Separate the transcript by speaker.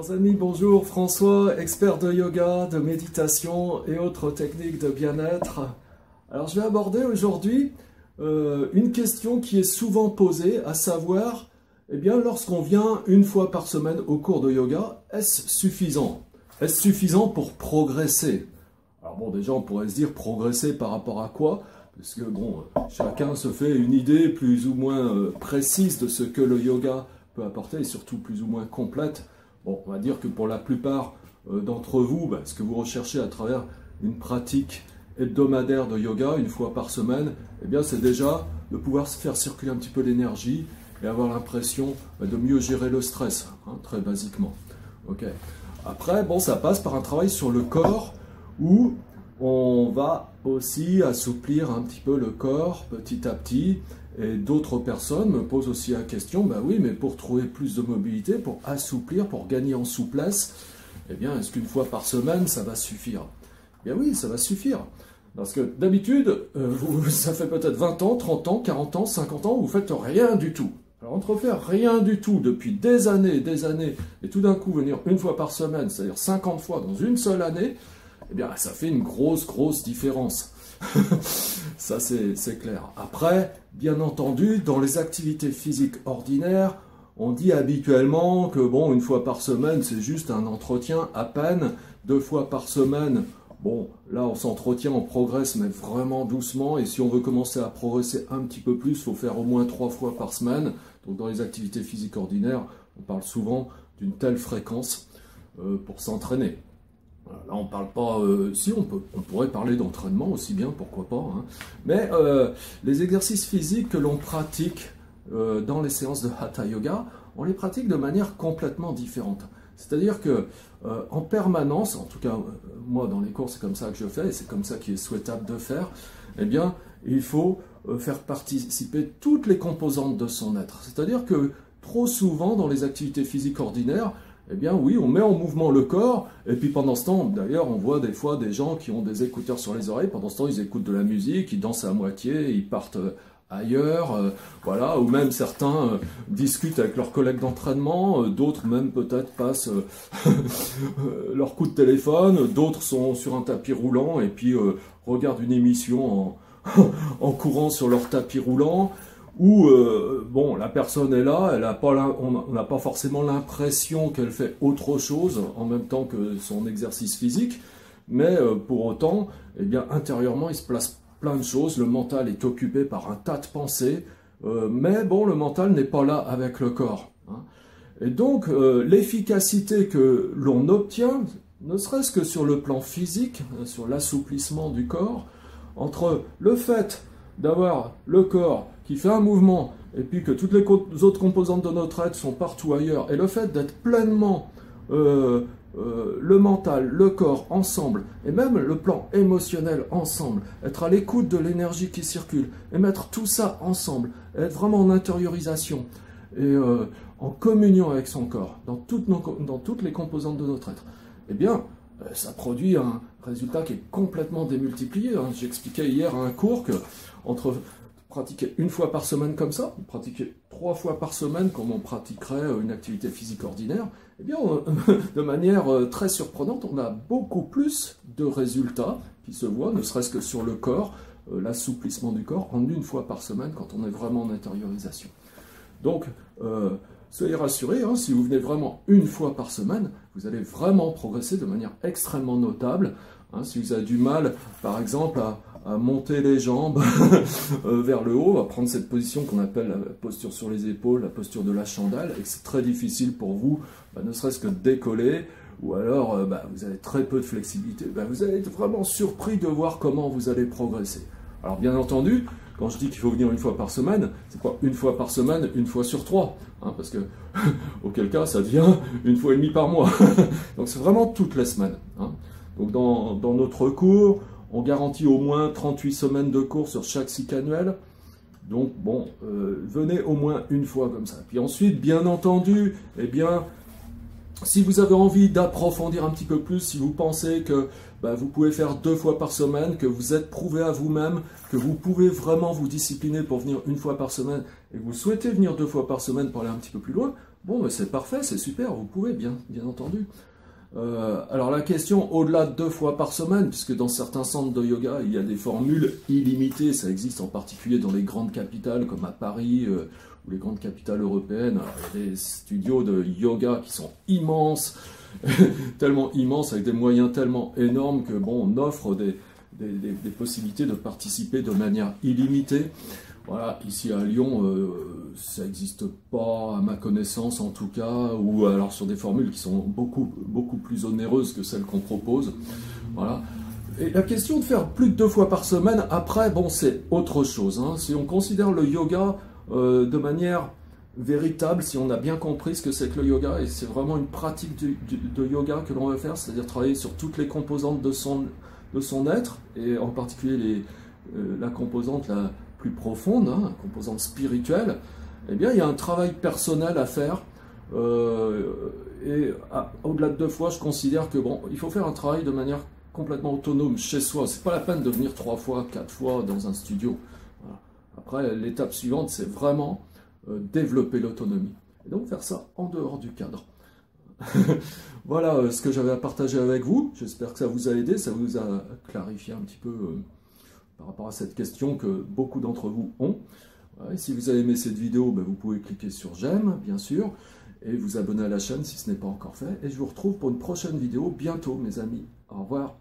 Speaker 1: Chers amis, bonjour, François, expert de yoga, de méditation et autres techniques de bien-être. Alors je vais aborder aujourd'hui une question qui est souvent posée, à savoir, eh bien, lorsqu'on vient une fois par semaine au cours de yoga, est-ce suffisant? Est-ce suffisant pour progresser? Alors bon, déjà on pourrait se dire progresser par rapport à quoi? Parce que bon, chacun se fait une idée plus ou moins précise de ce que le yoga peut apporter et surtout plus ou moins complète. Bon, on va dire que pour la plupart d'entre vous, ce que vous recherchez à travers une pratique hebdomadaire de yoga, une fois par semaine, eh bien c'est déjà de pouvoir se faire circuler un petit peu l'énergie et avoir l'impression de mieux gérer le stress, hein, très basiquement. Okay. Après, bon, ça passe par un travail sur le corps où on va aussi assouplir un petit peu le corps petit à petit. Et d'autres personnes me posent aussi la question, oui, mais pour trouver plus de mobilité, pour assouplir, pour gagner en souplesse, eh bien, est-ce qu'une fois par semaine, ça va suffire? Eh bien oui, ça va suffire. Parce que d'habitude, ça fait peut-être 20 ans, 30 ans, 40 ans, 50 ans, vous faites rien du tout. Alors entre faire rien du tout depuis des années, et tout d'un coup venir une fois par semaine, c'est-à-dire 50 fois dans une seule année, eh bien, ça fait une grosse différence. Ça, c'est clair. Après, bien entendu, dans les activités physiques ordinaires, on dit habituellement que, bon, une fois par semaine, c'est juste un entretien à peine. 2 fois par semaine, bon, là, on s'entretient, on progresse, mais vraiment doucement. Et si on veut commencer à progresser un petit peu plus, il faut faire au moins 3 fois par semaine. Donc, dans les activités physiques ordinaires, on parle souvent d'une telle fréquence pour s'entraîner. Là, on parle pas, on pourrait parler d'entraînement aussi bien, pourquoi pas. Hein. Mais les exercices physiques que l'on pratique dans les séances de Hatha Yoga, on les pratique de manière complètement différente. C'est-à-dire que en permanence, en tout cas moi dans les cours c'est comme ça que je fais, et c'est comme ça qu'il est souhaitable de faire, eh bien il faut faire participer toutes les composantes de son être. C'est-à-dire que trop souvent dans les activités physiques ordinaires, eh bien oui, on met en mouvement le corps, et puis pendant ce temps, d'ailleurs, on voit des fois des gens qui ont des écouteurs sur les oreilles, pendant ce temps, ils écoutent de la musique, ils dansent à moitié, ils partent ailleurs, voilà, ou même certains discutent avec leurs collègues d'entraînement, d'autres même peut-être passent leur coup de téléphone, d'autres sont sur un tapis roulant, et puis regardent une émission en courant sur leur tapis roulant, où bon, la personne est là, on n'a pas forcément l'impression qu'elle fait autre chose en même temps que son exercice physique, mais pour autant, eh bien, intérieurement, il se place plein de choses, le mental est occupé par un tas de pensées, mais bon, le mental n'est pas là avec le corps. Hein. Et donc, l'efficacité que l'on obtient, ne serait-ce que sur le plan physique, sur l'assouplissement du corps, entre le fait d'avoir le corps qui fait un mouvement, et puis que toutes les autres composantes de notre être sont partout ailleurs, et le fait d'être pleinement le mental, le corps ensemble, et même le plan émotionnel ensemble, être à l'écoute de l'énergie qui circule, et mettre tout ça ensemble, être vraiment en intériorisation, et en communion avec son corps, dans toutes les composantes de notre être, eh bien, ça produit un résultat qui est complètement démultiplié. Hein. J'expliquais hier à un cours que entre pratiquer une fois par semaine comme ça, pratiquer 3 fois par semaine comme on pratiquerait une activité physique ordinaire, eh bien, de manière très surprenante, on a beaucoup plus de résultats qui se voient, ne serait-ce que sur le corps, l'assouplissement du corps, en une fois par semaine quand on est vraiment en intériorisation. Donc, soyez rassurés, hein, si vous venez vraiment une fois par semaine, vous allez vraiment progresser de manière extrêmement notable. Hein, si vous avez du mal, par exemple, à monter les jambes vers le haut, à prendre cette position qu'on appelle la posture sur les épaules, la posture de la chandelle, et que c'est très difficile pour vous, ne serait-ce que de décoller, ou alors vous avez très peu de flexibilité, vous allez être vraiment surpris de voir comment vous allez progresser. Alors bien entendu, quand je dis qu'il faut venir une fois par semaine, c'est pas une fois par semaine, une fois sur 3, hein, parce que auquel cas ça devient une fois et demie par mois. Donc c'est vraiment toutes les semaines. Hein. Donc dans notre cours, on garantit au moins 38 semaines de cours sur chaque cycle annuel. Donc bon, venez au moins une fois comme ça. Puis ensuite, bien entendu, eh bien, Si vous avez envie d'approfondir un petit peu plus, si vous pensez que vous pouvez faire 2 fois par semaine, que vous êtes prouvé à vous-même, que vous pouvez vraiment vous discipliner pour venir 1 fois par semaine, et que vous souhaitez venir 2 fois par semaine pour aller un petit peu plus loin, bon, c'est parfait, c'est super, vous pouvez, bien entendu. Alors la question, au-delà de 2 fois par semaine, puisque dans certains centres de yoga, il y a des formules illimitées, ça existe en particulier dans les grandes capitales comme à Paris, ou les grandes capitales européennes. Alors, il y a des studios de yoga qui sont immenses, tellement immenses, avec des moyens tellement énormes que bon, on offre des possibilités de participer de manière illimitée. Voilà, ici à Lyon, ça n'existe pas, à ma connaissance en tout cas, ou alors sur des formules qui sont beaucoup plus onéreuses que celles qu'on propose. Voilà. Et la question de faire plus de 2 fois par semaine, après, bon, c'est autre chose. Hein. Si on considère le yoga de manière véritable, si on a bien compris ce que c'est que le yoga, et c'est vraiment une pratique de yoga que l'on va faire, c'est-à-dire travailler sur toutes les composantes de son être, et en particulier la composante la plus profonde, hein, la composante spirituelle, eh bien il y a un travail personnel à faire, et au-delà de 2 fois, je considère que bon, il faut faire un travail de manière complètement autonome chez soi. C'est pas la peine de venir 3 fois, 4 fois dans un studio. Voilà. Après, l'étape suivante, c'est vraiment développer l'autonomie. Et donc faire ça en dehors du cadre. Voilà ce que j'avais à partager avec vous. J'espère que ça vous a aidé, ça vous a clarifié un petit peu par rapport à cette question que beaucoup d'entre vous ont. Voilà. Et si vous avez aimé cette vidéo, vous pouvez cliquer sur j'aime, bien sûr, et vous abonner à la chaîne si ce n'est pas encore fait. Et je vous retrouve pour une prochaine vidéo bientôt, mes amis. Au revoir.